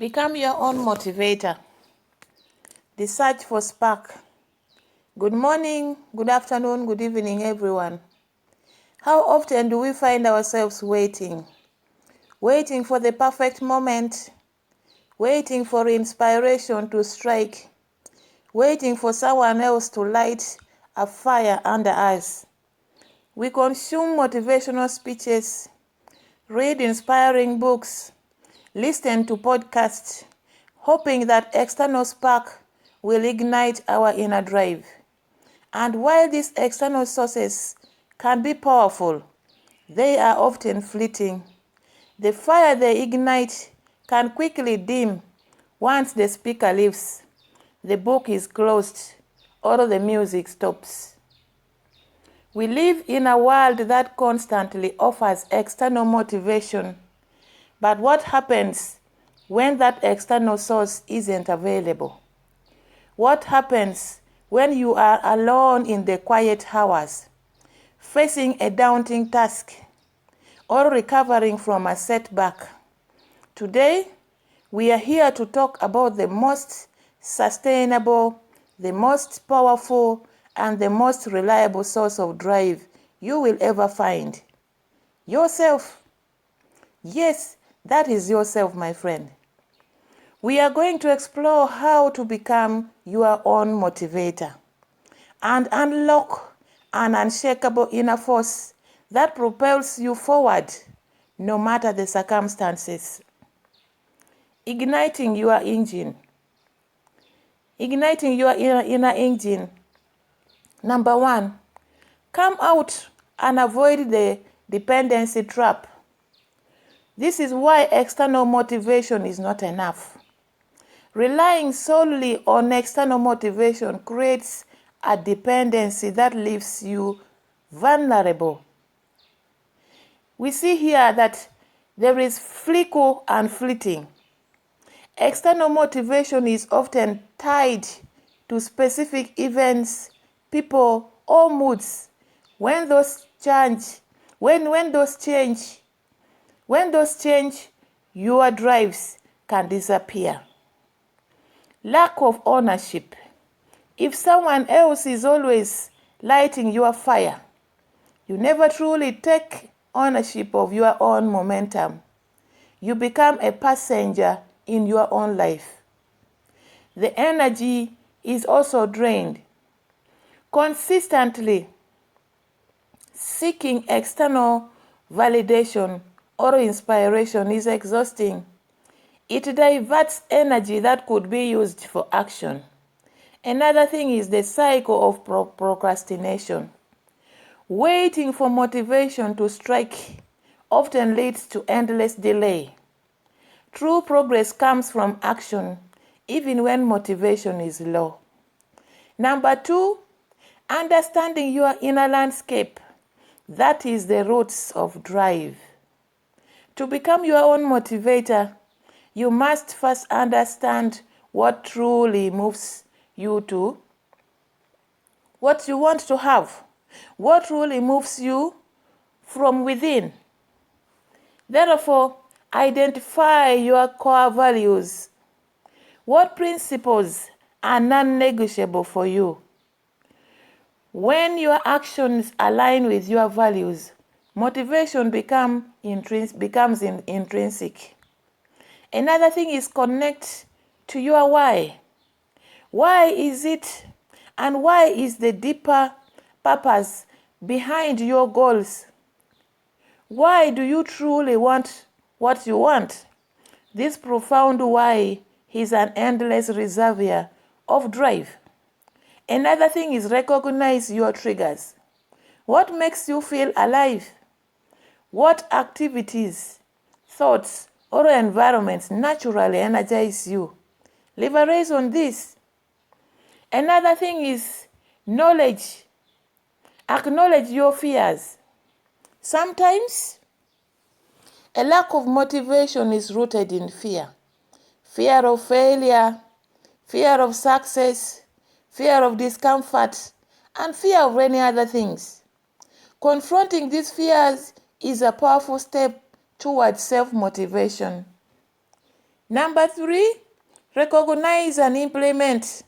Become your own motivator. The search for spark. Good morning, good afternoon, good evening, everyone. How often do we find ourselves waiting? Waiting for the perfect moment, waiting for inspiration to strike, waiting for someone else to light a fire under us. We consume motivational speeches, read inspiring books, listen to podcasts, hoping that external spark will ignite our inner drive. And while these external sources can be powerful, they are often fleeting. The fire they ignite can quickly dim once the speaker leaves, the book is closed, or the music stops. We live in a world that constantly offers external motivation. But what happens when that external source isn't available? What happens when you are alone in the quiet hours, facing a daunting task, or recovering from a setback? Today, we are here to talk about the most sustainable, the most powerful, and the most reliable source of drive you will ever find. Yourself. Yes, that is yourself, my friend. We are going to explore how to become your own motivator and unlock an unshakable inner force that propels you forward no matter the circumstances. Igniting your engine. Igniting your inner engine. Number 1, come out and avoid the dependency trap. This is why external motivation is not enough. Relying solely on external motivation creates a dependency that leaves you vulnerable. We see here that there is fickle and fleeting. External motivation is often tied to specific events, people, or moods. When those change, your drives can disappear. Lack of ownership. If someone else is always lighting your fire, you never truly take ownership of your own momentum. You become a passenger in your own life. The energy is also drained. Consistently seeking external validation or inspiration is exhausting. It diverts energy that could be used for action. Another thing is the cycle of procrastination. Waiting for motivation to strike often leads to endless delay. True progress comes from action, even when motivation is low. Number 2, understanding your inner landscape. That is the roots of drive. To become your own motivator, you must first understand what truly moves you to, what you want to have, what really moves you from within. Therefore, identify your core values. What principles are non-negotiable for you? When your actions align with your values, motivation becomes intrinsic. Another thing is connect to your why. Why is it, and why is the deeper purpose behind your goals? Why do you truly want what you want? This profound why is an endless reservoir of drive. Another thing is recognize your triggers. What makes you feel alive? What activities, thoughts, or environments naturally energize you? Leverage on this. Another thing is knowledge. Acknowledge your fears. Sometimes, a lack of motivation is rooted in fear. Fear of failure, fear of success, fear of discomfort, and fear of many other things. Confronting these fears is a powerful step towards self-motivation. Number 3, recognize and implement.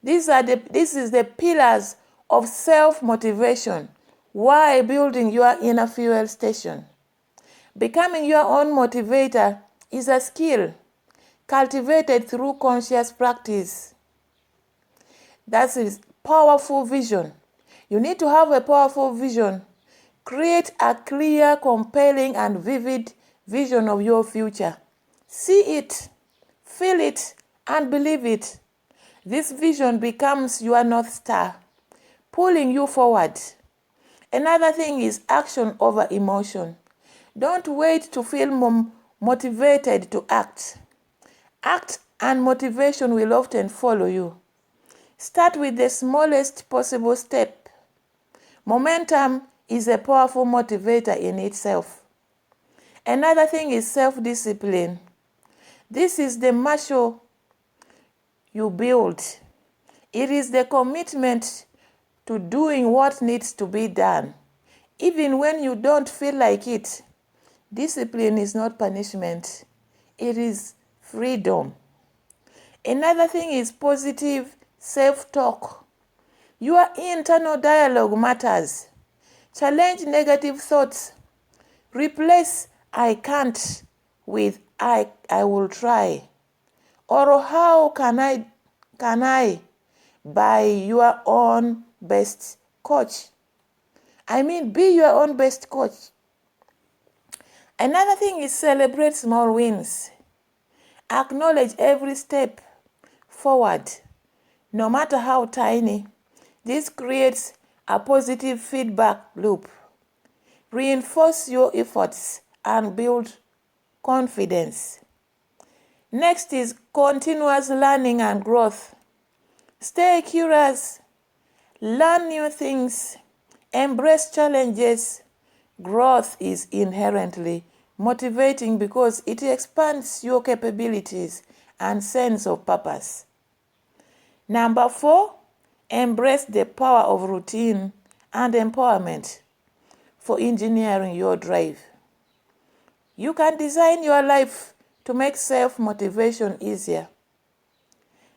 This is the pillars of self-motivation while building your inner fuel station. Becoming your own motivator is a skill cultivated through conscious practice. That is powerful vision. You need to have a powerful vision. Create a clear, compelling, and vivid vision of your future. See it, feel it, and believe it. This vision becomes your North Star, pulling you forward. Another thing is action over emotion. Don't wait to feel motivated to act. Act and motivation will often follow you. Start with the smallest possible step. Momentum is a powerful motivator in itself. Another thing is self-discipline. This is the muscle you build. It is the commitment to doing what needs to be done, even when you don't feel like it. Discipline is not punishment. It is freedom. Another thing is positive self-talk. Your internal dialogue matters. Challenge negative thoughts. Replace I can't with I will try. Or how can I by your own best coach. Be your own best coach. Another thing is celebrate small wins. Acknowledge every step forward, no matter how tiny. This creates a positive feedback loop. Reinforce your efforts and build confidence. Next is continuous learning and growth. Stay curious, learn new things, embrace challenges. Growth is inherently motivating because it expands your capabilities and sense of purpose. Number 4, embrace the power of routine and empowerment for engineering your drive. You can design your life to make self-motivation easier.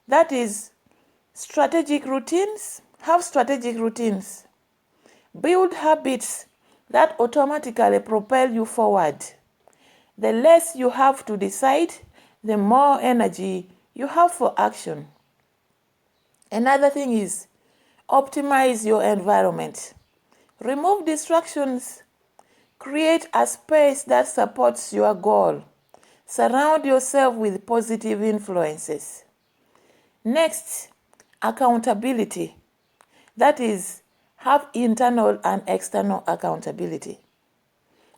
That is, strategic routines. Have strategic routines. Build habits that automatically propel you forward. The less you have to decide, the more energy you have for action. Another thing is optimize your environment. Remove distractions. Create a space that supports your goal. Surround yourself with positive influences. Next, accountability. That is, have internal and external accountability.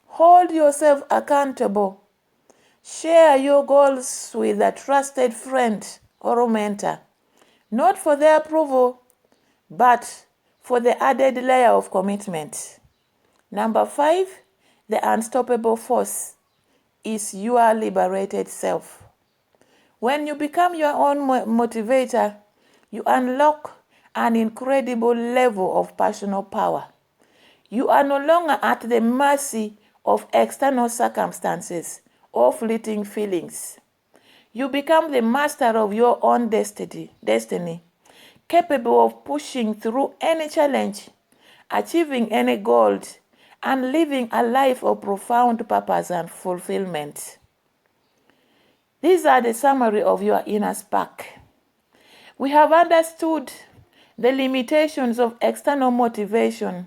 Hold yourself accountable. Share your goals with a trusted friend or a mentor, not for their approval, but for the added layer of commitment. Number 5, the unstoppable force is your liberated self. When you become your own motivator, you unlock an incredible level of personal power. You are no longer at the mercy of external circumstances or fleeting feelings. You become the master of your own destiny, capable of pushing through any challenge, achieving any goal, and living a life of profound purpose and fulfillment. These are the summary of your inner spark. We have understood the limitations of external motivation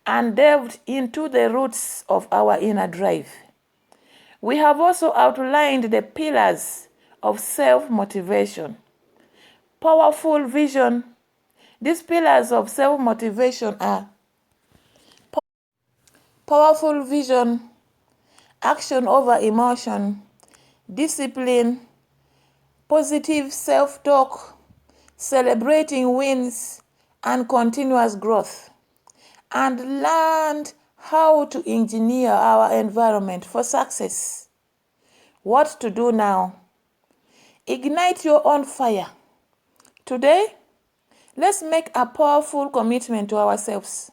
and delved into the roots of our inner drive. We have also outlined the pillars of self-motivation. Powerful vision. These pillars of self-motivation are powerful vision, action over emotion, discipline, positive self-talk, celebrating wins, and continuous growth. And learned how to engineer our environment for success. What to do now? Ignite your own fire. Today, let's make a powerful commitment to ourselves.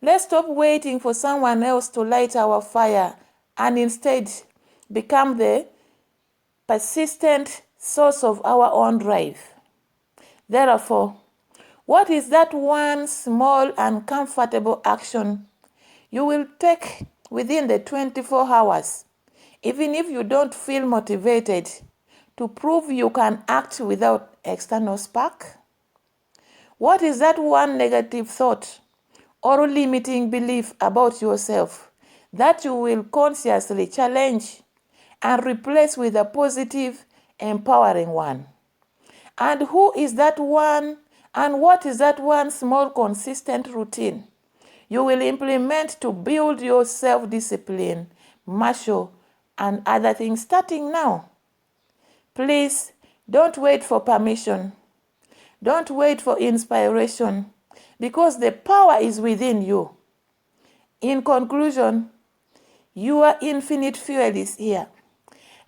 Let's stop waiting for someone else to light our fire and instead become the persistent source of our own drive. Therefore, what is that one small and comfortable action you will take within the 24 hours, even if you don't feel motivated, to prove you can act without external spark? What is that one negative thought or limiting belief about yourself that you will consciously challenge and replace with a positive, empowering one? And who is that one, and what is that one small, consistent routine you will implement to build your self-discipline, muscle, and other things starting now? Please don't wait for permission. Don't wait for inspiration, because the power is within you. In conclusion, your infinite fuel is here.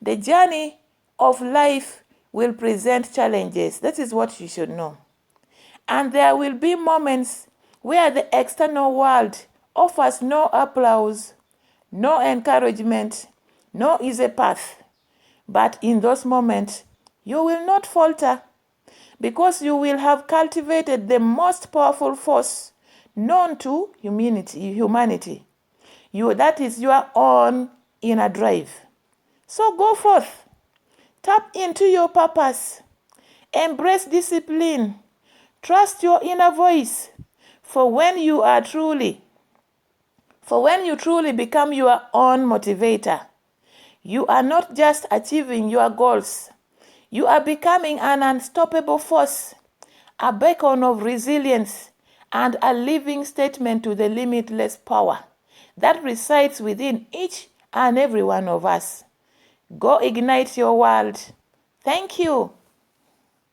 The journey of life will present challenges. That is what you should know. And there will be moments where the external world offers no applause, no encouragement, no easy path. But in those moments, you will not falter, because you will have cultivated the most powerful force known to humanity. That is your own inner drive. So go forth, tap into your purpose, embrace discipline, trust your inner voice, for when you truly become your own motivator, you are not just achieving your goals, you are becoming an unstoppable force, a beacon of resilience, and a living statement to the limitless power that resides within each and every one of us. Go ignite your world. Thank you.